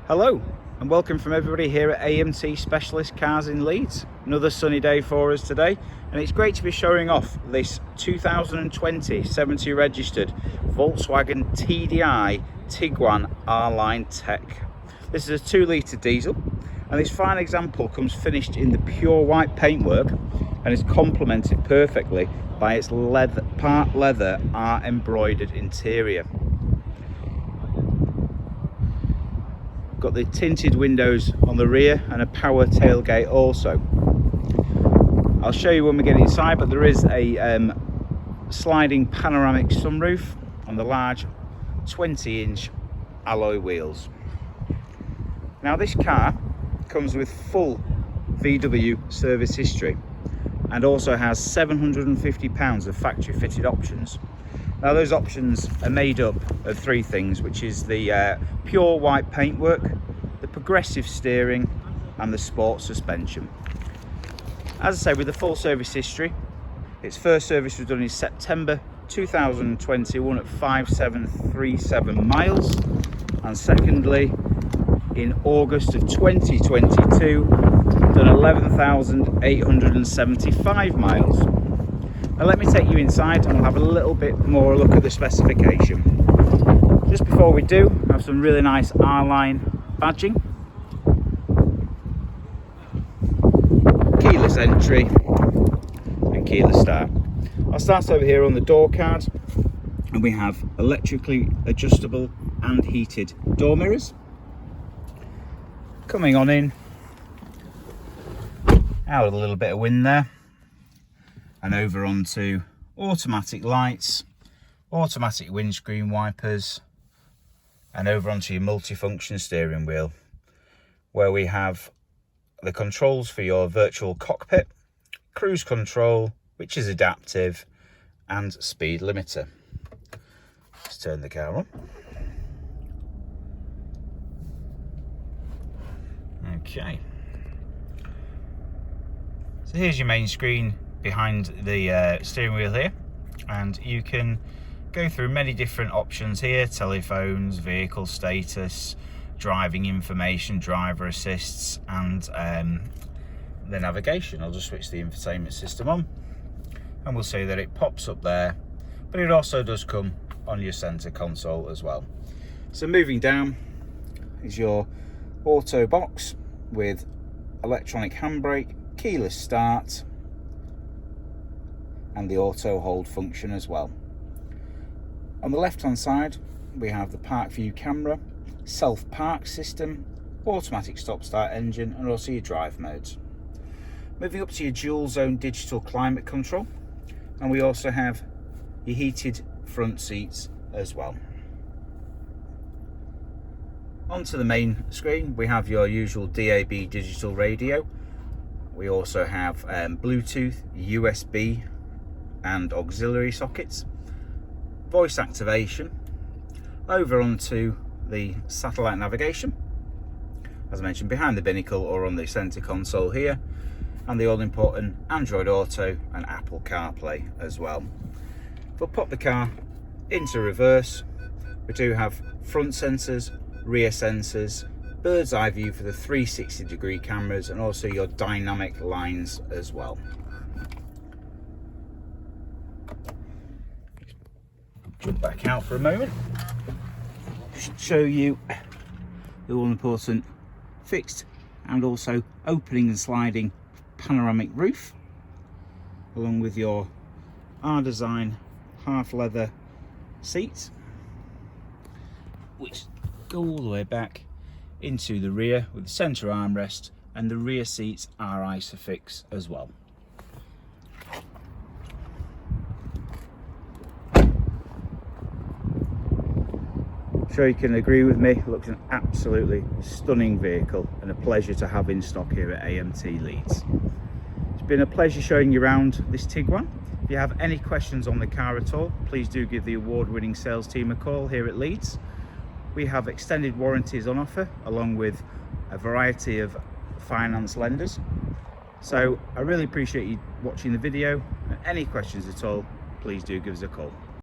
Hello and welcome from everybody here at AMT Specialist Cars in Leeds. Another sunny day for us today, and it's great to be showing off this 2020 70 registered Volkswagen TDI Tiguan R-Line Tech. This is a 2-litre diesel, and this fine example comes finished in the pure white paintwork and is complemented perfectly by its part leather art embroidered interior. Got the tinted windows on the rear and a power tailgate also. I'll show you when we get inside, but there is a sliding panoramic sunroof on the large 20-inch alloy wheels. Now this car comes with full VW service history and also has £750 of factory fitted options. Now those options are made up of 3 things, which is the pure white paintwork, the progressive steering and the sport suspension. As I say, with the full service history, its first service was done in September 2021 at 5737 miles, and secondly in August of 2022 done 11,875 miles. Now let me take you inside and we'll have a little bit more look at the specification. Just before we do, I have some really nice R-Line badging, keyless entry and keyless start. I'll start over here on the door card, and we have electrically adjustable and heated door mirrors. Coming on in, out with a little bit of wind there, and over onto automatic lights, automatic windscreen wipers, and over onto your multifunction steering wheel, where we have the controls for your virtual cockpit, cruise control, which is adaptive, and speed limiter. Let's turn the car on. Okay. So here's your main screen behind the steering wheel here, and you can go through many different options here: telephones, vehicle status, driving information, driver assists, and the navigation. I'll just switch the infotainment system on and we'll see that it pops up there, but it also does come on your center console as well. So moving down is your auto box with electronic handbrake, keyless start, and the auto hold function as well. On the left hand side we have the park view camera, self park system, automatic stop start engine, and also your drive modes. Moving up to your dual zone digital climate control, and we also have your heated front seats as well. Onto the main screen we have your usual DAB digital radio. We also have Bluetooth, USB and auxiliary sockets, voice activation, over onto the satellite navigation, as I mentioned, behind the binnacle or on the center console here, and the all important Android Auto and Apple CarPlay as well. We'll pop the car into reverse. We do have front sensors, rear sensors, bird's eye view for the 360-degree cameras, and also your dynamic lines as well. Jump back out for a moment. Just show you the all-important fixed and also opening and sliding panoramic roof, along with your R-Design half leather seats, which go all the way back into the rear with the center armrest, and the rear seats are Isofix as well. I'm sure you can agree with me, it looks an absolutely stunning vehicle and a pleasure to have in stock here at AMT Leeds. It's been a pleasure showing you around this Tiguan. If you have any questions on the car at all, please do give the award-winning sales team a call here at Leeds. We have extended warranties on offer, along with a variety of finance lenders. So I really appreciate you watching the video, and any questions at all, please do give us a call.